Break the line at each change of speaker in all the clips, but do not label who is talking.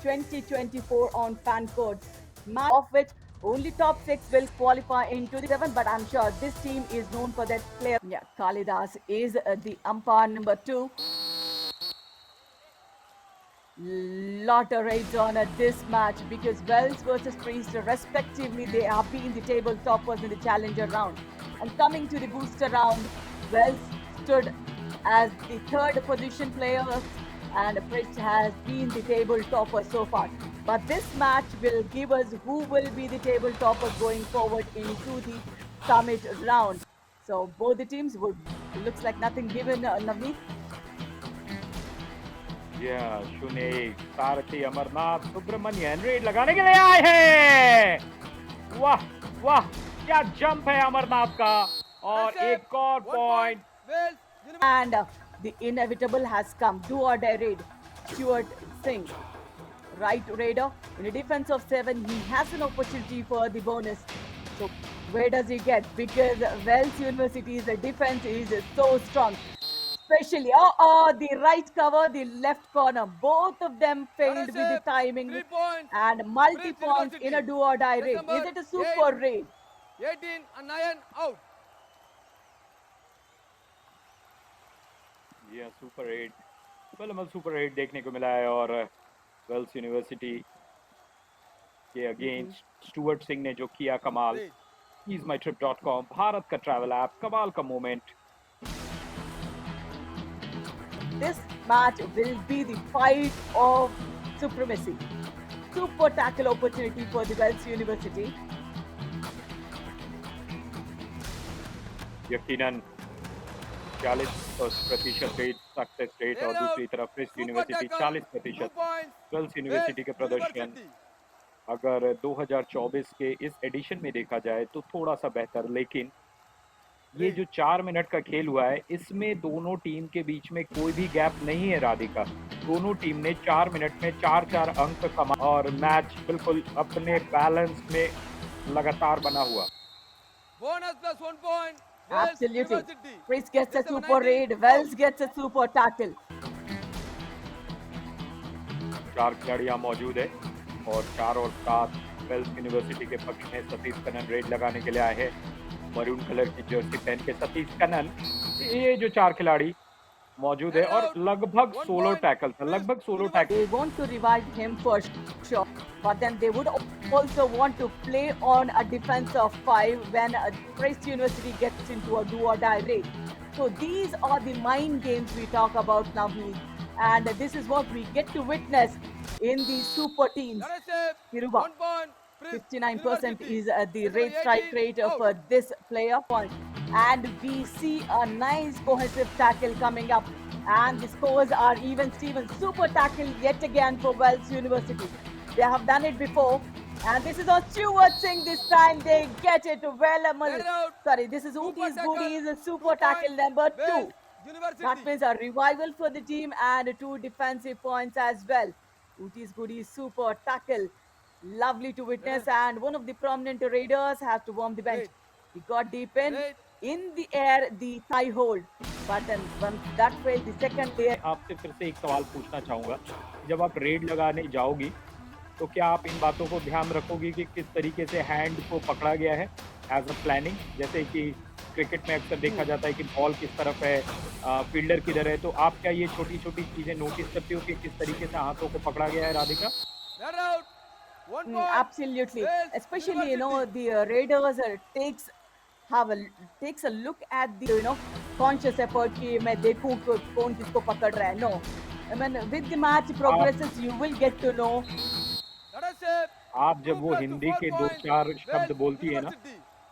2024 on fan codes, match of which only top 6 will qualify into the 7, but I'm sure this team is known for their player. Yeah, Kalidas is the umpire number 2. Lot of raids on this match because Wells versus Priest, respectively, they have been the table toppers in the challenger round. And coming to the booster round, Wells stood as the third position player and Priest has been the table topper so far. But this match will give us who will be the table toppers going forward into the summit round. So both the teams would looks like nothing given, Navneet.
शून्य एक सारथी Amarnath Subramanian red लगाने के लिए आए हैं। वाह वाह, क्या जंप है अमरनाथ का, और एक और point.
And the inevitable has come. Do or die raid. Stuart Singh, right raider. In a defense of 7, he has an opportunity for the bonus. So where does he get? Because Wells University's defense is so strong. Especially the right cover, the left corner. Both of them failed with the timing and multi-points in a do or die raid. Is it a super raid?
18 and 9 out.
Super 8 well super 8 देखने को मिला है, और Wales university के against Stuart Singh ने जो किया कमाल। easemytrip.com, भारत का ट्रैवल ऐप, कमाल का moment.
This match will be the fight of supremacy. Super tackle opportunity for the Wells University.
यकीनन 40% रेट सक्सेस रेट, और दूसरी तरफ प्रिस्ट यूनिवर्सिटी 40%। वेल्स यूनिवर्सिटी के प्रदर्शन अगर 2024 के इस एडिशन में देखा जाए तो थोड़ा सा बेहतर, लेकिन ये जो 4 मिनट का खेल हुआ है, इसमें दोनों टीम के बीच में कोई भी गैप नहीं है राधिका। दोनों टीम ने 4 मिनट में 4-4 अंक कमा, और मैच बिल्कुल अपने बैलेंस में लगातार बना हुआ।
Bonus plus 1 point.
Absolutely. Priest gets a super raid. Wells gets a super tackle.
4 खिलाड़ी यहाँ मौजूद है, और 4 और 7 वेल्स यूनिवर्सिटी के पक्ष में सतीश कनन रेड लगाने के लिए आए हैं। मरून कलर की जर्सी पहन के सतीश कनन, ये जो 4 खिलाड़ी मौजूद है, और लगभग सोलो टैकल था, लगभग solo tackle.
They want to revive him for sure, but then they would also want to play on a defense of 5 when Priest University gets into a do or die raid. So these are the mind games we talk about now, and this is what we get to witness in the super teams. Kiruba, 59% is the rate strike rate for this player point, and we see a nice cohesive tackle coming up. And the scores are even Steven. Super tackle yet again for Wells University. They have done it before. And this is on Stuart Singh this time. They get it well. Sorry, this is Uti's Goodies, super tackle number 2. That means a revival for the team and 2 defensive points as well. Uti's Goodies, super tackle. Lovely to witness. And one of the prominent raiders has to warm the bench. He got deep in the air, the thigh hold. But then once that failed, the second layer.
आपसे फिर से एक सवाल पूछना चाहूंगा, जब आप red लगाने जाओगी तो क्या आप इन बातों को ध्यान रखोगी कि किस तरीके से हैंड को पकड़ा गया है एज अ प्लानिंग? जैसे कि क्रिकेट में अक्सर देखा जाता है कि बॉल किस तरफ है, फील्डर किधर है, तो आप क्या ये छोटी छोटी चीजें नोटिस करती हो कि किस तरीके से हाथों को पकड़ा गया है Radhika?
Absolutely, especially the raiders takes a look at the conscious effort कि मैं देखूं कौन किसको पकड़ रहा है. No, I mean with the match progresses you will get to know.
आप जब वो हिंदी के 2-4 शब्द बोलती है ना,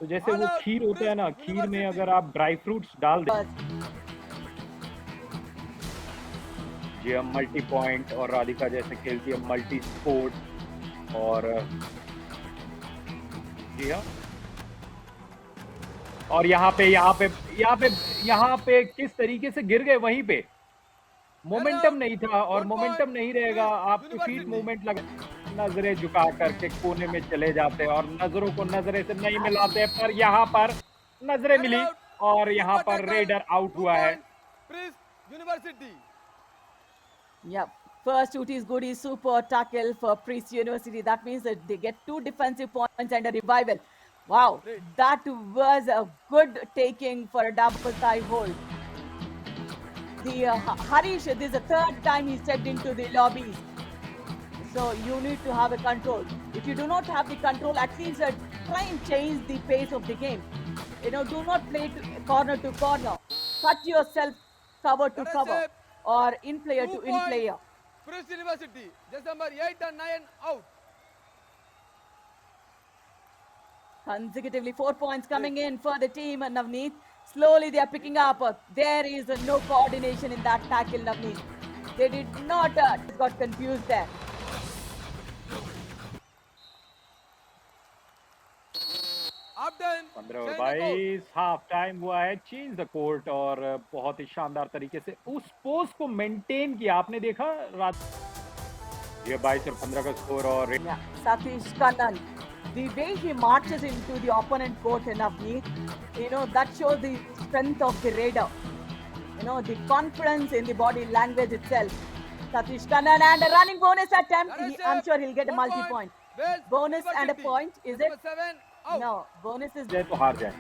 तो जैसे वो खीर होता है ना, खीर में अगर आप ड्राई फ्रूट्स डाल दें, जी हम मल्टी पॉइंट, और राधिका जैसे खेलती है मल्टी स्पोर्ट, और जी हाँ, और यहाँ पे किस तरीके से गिर गए, वहीं पे मोमेंटम नहीं था, और मोमेंटम नहीं रहेगा, आपकी फीट मूवमेंट लगा, नजरें झुका करके कोने में चले जाते हैं, और नजरों को नजरे से नहीं मिलाते, पर यहाँ पर नजरें मिली, और यहाँ पर रेडर आउट हुआ है।
Yep. First Utis Goody super tackle for Priest University. That means that they get 2 defensive points and a revival. Wow,
Great.
that was a good taking for a double thigh hold. The Harish, this is the third time he stepped into the lobbies. So you need to have a control. If you do not have the control, at least try and change the pace of the game. Do not play corner to corner. Cut yourself cover to
Let us
cover
say
or in player
2
to in
points.
player.
Priest University. Just number 8 and 9 out.
Consecutively 4 points coming in for the team, Navneet. Slowly they are picking up. There is no coordination in that tackle, Navneet. They did not got confused there.
Upton.
15 और
Change the court.
22 half time हुआ है, change the court और बहुत ही शानदार तरीके से उस pose को मेंटेन किया। आपने देखा ये 22 और 15 का स्कोर और
Yeah, Satish Kannan. The way he marches into the opponent court, Navneet, that shows the strength of the Raider. The confidence in the body language itself. Satish Kannan and a running bonus attempt.
That is
I'm
it.
sure he'll get a
1
multi-point.
Wales
Bonus and a
University.
point, is
Just
it?
number 7 out.
No, bonus is
जाए तो हार जाए,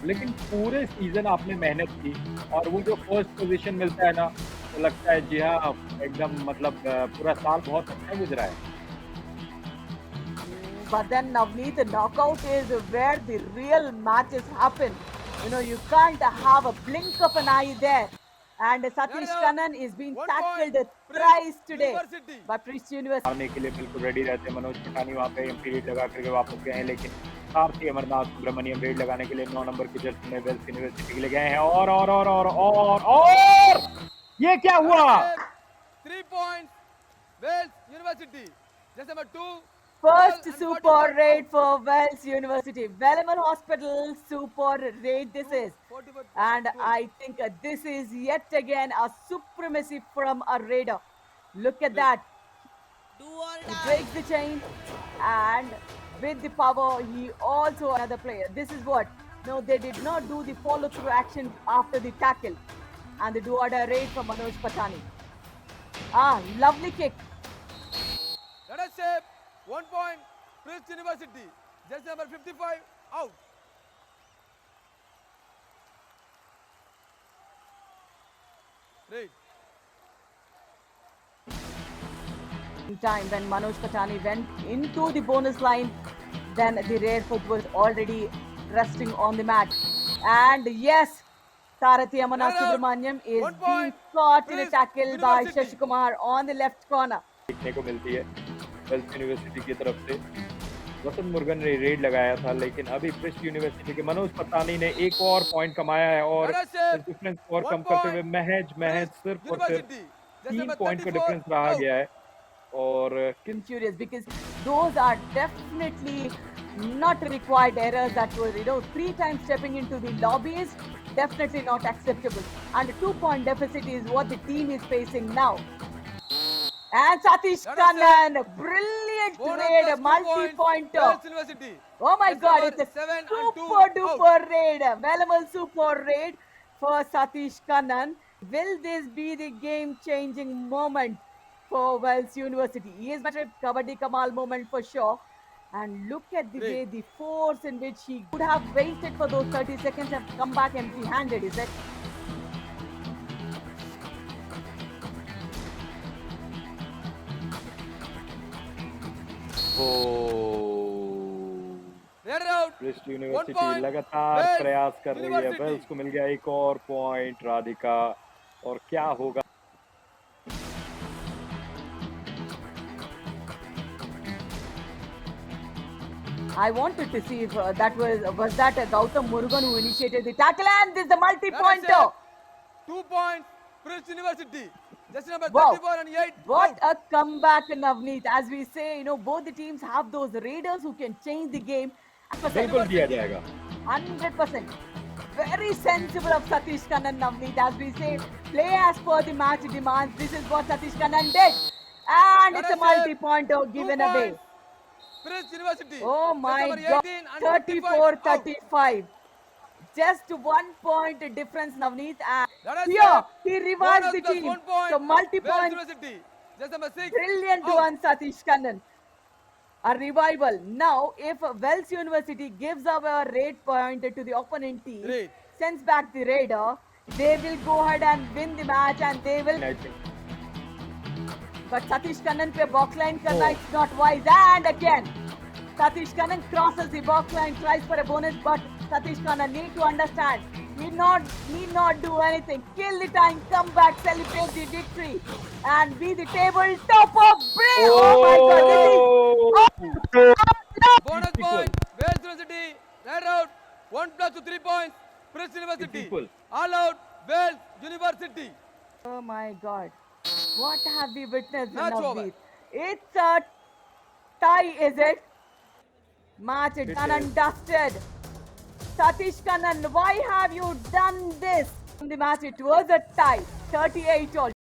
लेकिन पूरे season आपने मेहनत की और वो जो फर्स्ट पोजीशन मिलता है ना, तो लगता है जी हाँ, एकदम मतलब पूरा साल बहुत अच्छा गुजरा है।
But then Navneet, the knockout is where the real matches happen. You can't have a blink of an eye there. And Satish
Yeah,
Kannan is being
1
tackled
point.
thrice today
University.
by Priest University.
आने के लिए बिल्कुल ready रहते हैं। मनोज पठानी वहाँ पे empty red लगा करके वापस गए हैं, लेकिन सारथी अमरनाथ सुब्रमण्यम रेड लगाने के लिए 9 नंबर की जर्सी में वेल्स यूनिवर्सिटी के लिए गए हैं और ये क्या हुआ?
3 points. Wales University. Just number 2.
First
12 and
super
44
raid
out.
for Wells University. Velleman Hospital super raid this is.
44
And
12.
I think this is yet again a supremacy from a raider. Look at that. He breaks the chain and with the power he also another player. This is what? No, they did not do the follow through action after the tackle. And the do-or-die raid from Manoj Patani. Lovely kick.
Let us say 1 point. Priest University. Just number 55 out. Right.
Time when Manoj Patani went into the bonus line, then the rear foot was already resting on the mat. And yes, Sarathi Amanath
Ladder,
Subramaniam is
1
being
point.
caught in a
Priest
tackle by
University.
Shashi Kumar on the left corner.
देखने को मिलती है Wales university की तरफ से। वसंत मुर्गन ने red लगाया था, लेकिन अभी प्रिस्ट यूनिवर्सिटी के मनोज पतानी ने एक और पॉइंट कमाया है और
Let us say
difference score
1
कम करते हुए
point.
महज
Priest
सिर्फ और सिर्फ
University. Just
3
number
पॉइंट का
34
डिफरेंस रहा
out.
गया है और
I'm curious because those are definitely not required errors that were, 3 times stepping into the lobbies, definitely not acceptable. And a 2-point deficit is what the team is facing now. And Satish
Let us say
Kannan, brilliant
bonus
raid,
plus 2
multi-pointer.
points. Wales University.
Oh my
Just
God,
number
it's a
7 and 2
super
out.
duper raid, valuable super raid for Satish Kannan. Will this be the game-changing moment for Wells University? Yes, but a Kabaddi Kamal moment for sure. And look at the
Great.
way, the force in which he could have waited for those 30 seconds and come back empty-handed, is it?
Red out.
Priest
1
university
point.
लगातार
Wales
प्रयास कर रही है।
University.
Wales को मिल गया एक और point Radhika, और क्या होगा?
I wanted to see if that was that Gautam Murugan who initiated the tackle, and this is the
Let us
multi-pointer.
say 2 points. Priest University. Just number
Wow.
34 and 8
What
out.
a comeback, Navneet. As we say, both the teams have those raiders who can change the game.
बिल्कुल किया जाएगा।
100%. Very sensible of Satish Kannan, Navneet. As we say, play as per the match demands. This is what Satish Kannan did. And
Let
it's a
us say
multi-pointer
2
given away.
points. Priest University.
Oh
Just
my
number
God.
18 and 55 out.
34-35. Just 1 point difference, Navneet. And
Let us
here,
say
he revives
bonus
the
plus
team.
1 point.
So multi-point.
Wales University. Just number 6.
Brilliant
out.
one, Satish Kannan. A revival. Now, if Wells University gives away a raid point to the opponent team,
Raid.
sends back the raider, they will go ahead and win the match and they will.
I think
But Satish Kannan पे box line करना it's not wise. And again, Satish Kannan crosses the box line, tries for a bonus, but Satish Kannan need to understand. Need not do anything. Kill the time, come back, celebrate the victory, and be the table topper. Oh my God! This is
Bonus point. Wales University. Right out. 1 plus to 3 points. Prince University.
equal.
All out. Wales University.
oh my God! What have we witnessed,
Match over.
Navdeep? It's a tie, is it? Match
It
done
is.
and dusted. Satish Kannan, why have you done this? In the match, it was a tie, 38 all.